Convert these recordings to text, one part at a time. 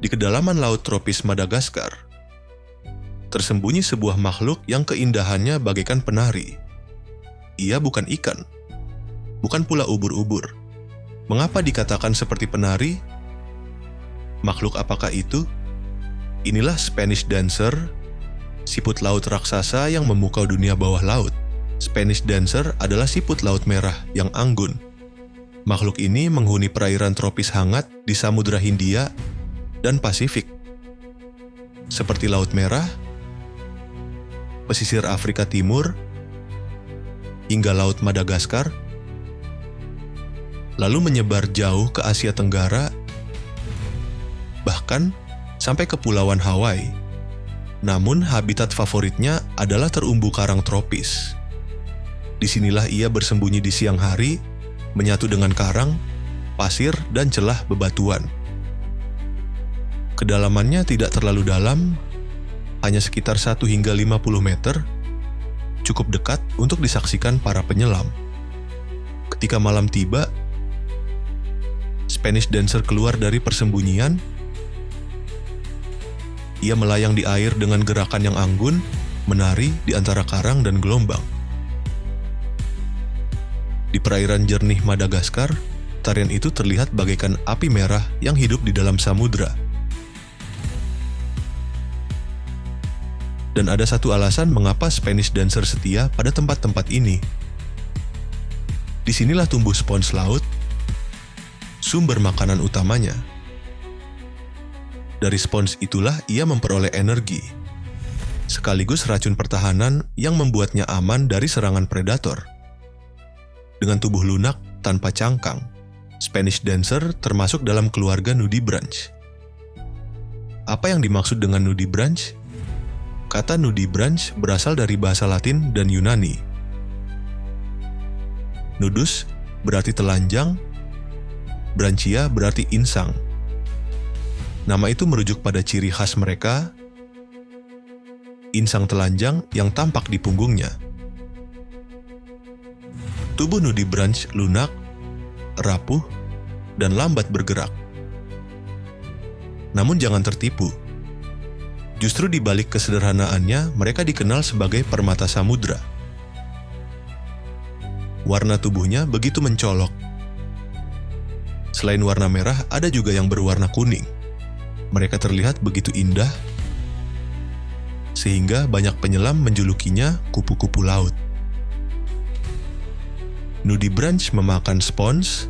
Di kedalaman laut tropis Madagaskar, tersembunyi sebuah makhluk yang keindahannya bagaikan penari. Ia bukan ikan, bukan pula ubur-ubur. Mengapa dikatakan seperti penari? Makhluk apakah itu? Inilah Spanish Dancer, siput laut raksasa yang memukau dunia bawah laut. Spanish Dancer adalah siput laut merah yang anggun. Makhluk ini menghuni perairan tropis hangat di Samudra Hindia dan Pasifik, seperti Laut Merah, pesisir Afrika Timur, hingga Laut Madagaskar, lalu menyebar jauh ke Asia Tenggara, bahkan sampai Kepulauan Hawaii. Namun habitat favoritnya adalah terumbu karang tropis. Disinilah ia bersembunyi di siang hari, menyatu dengan karang, pasir, dan celah bebatuan. Kedalamannya tidak terlalu dalam, hanya sekitar 1 hingga 50 meter, cukup dekat untuk disaksikan para penyelam. Ketika malam tiba, Spanish Dancer keluar dari persembunyian. Ia melayang di air dengan gerakan yang anggun, menari di antara karang dan gelombang. Di perairan jernih Madagaskar, tarian itu terlihat bagaikan api merah yang hidup di dalam samudra. Dan ada satu alasan mengapa Spanish Dancer setia pada tempat-tempat ini. Disinilah tumbuh spons laut, sumber makanan utamanya. Dari spons itulah ia memperoleh energi, sekaligus racun pertahanan yang membuatnya aman dari serangan predator. Dengan tubuh lunak tanpa cangkang, Spanish Dancer termasuk dalam keluarga nudibranch. Apa yang dimaksud dengan nudibranch? Kata nudibranch berasal dari bahasa Latin dan Yunani. Nudus berarti telanjang, branchia berarti insang. Nama itu merujuk pada ciri khas mereka, insang telanjang yang tampak di punggungnya. Tubuh nudibranch lunak, rapuh, dan lambat bergerak. Namun jangan tertipu. Justru di balik kesederhanaannya, mereka dikenal sebagai permata samudra. Warna tubuhnya begitu mencolok. Selain warna merah, ada juga yang berwarna kuning. Mereka terlihat begitu indah, sehingga banyak penyelam menjulukinya kupu-kupu laut. Nudibranch memakan spons,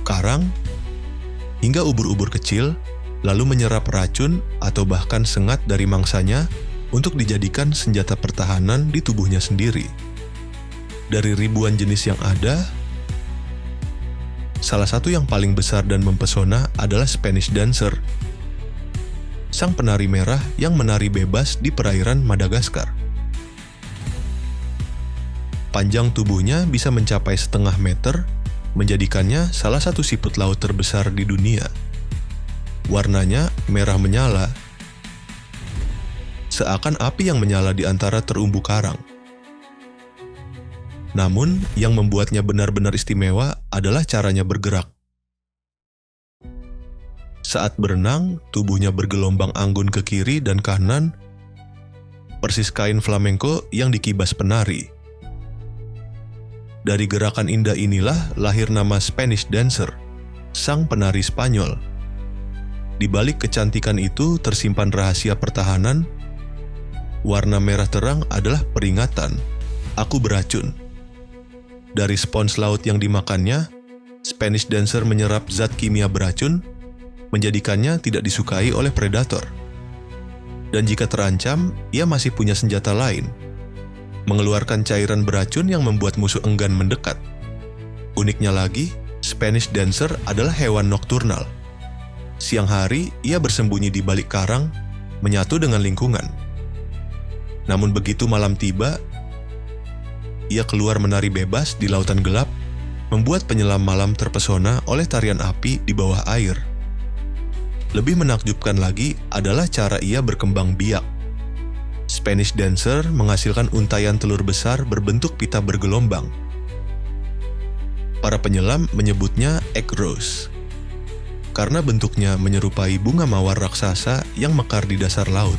karang, hingga ubur-ubur kecil, lalu menyerap racun atau bahkan sengat dari mangsanya untuk dijadikan senjata pertahanan di tubuhnya sendiri. Dari ribuan jenis yang ada, salah satu yang paling besar dan mempesona adalah Spanish Dancer, sang penari merah yang menari bebas di perairan Madagaskar. Panjang tubuhnya bisa mencapai 0,5 meter, menjadikannya salah satu siput laut terbesar di dunia. Warnanya merah menyala, seakan api yang menyala di antara terumbu karang. Namun, yang membuatnya benar-benar istimewa adalah caranya bergerak. Saat berenang, tubuhnya bergelombang anggun ke kiri dan kanan, persis kain flamenco yang dikibas penari. Dari gerakan indah inilah lahir nama Spanish Dancer, sang penari Spanyol. Di balik kecantikan itu tersimpan rahasia pertahanan. Warna merah terang adalah peringatan, aku beracun. Dari spons laut yang dimakannya, Spanish Dancer menyerap zat kimia beracun, menjadikannya tidak disukai oleh predator. Dan jika terancam, ia masih punya senjata lain, mengeluarkan cairan beracun yang membuat musuh enggan mendekat. Uniknya lagi, Spanish Dancer adalah hewan nokturnal. Siang hari, ia bersembunyi di balik karang, menyatu dengan lingkungan. Namun begitu malam tiba, ia keluar menari bebas di lautan gelap, membuat penyelam malam terpesona oleh tarian api di bawah air. Lebih menakjubkan lagi adalah cara ia berkembang biak. Spanish Dancer menghasilkan untayan telur besar berbentuk pita bergelombang. Para penyelam menyebutnya egg rose. karena bentuknya menyerupai bunga mawar raksasa yang mekar di dasar laut.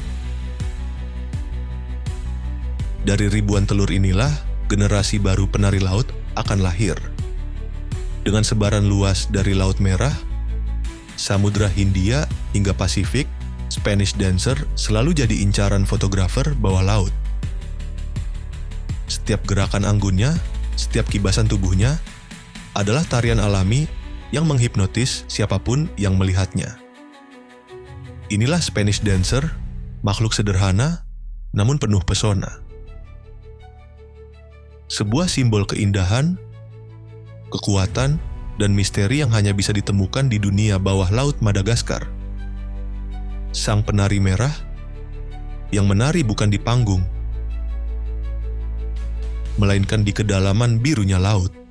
Dari ribuan telur inilah, generasi baru penari laut akan lahir. Dengan sebaran luas dari Laut Merah, Samudra Hindia hingga Pasifik, Spanish Dancer selalu jadi incaran fotografer bawah laut. Setiap gerakan anggunnya, setiap kibasan tubuhnya, adalah tarian alami yang menghipnotis siapapun yang melihatnya. Inilah Spanish Dancer, makhluk sederhana namun penuh pesona. Sebuah simbol keindahan, kekuatan, dan misteri yang hanya bisa ditemukan di dunia bawah laut Madagaskar. Sang penari merah yang menari bukan di panggung, melainkan di kedalaman birunya laut.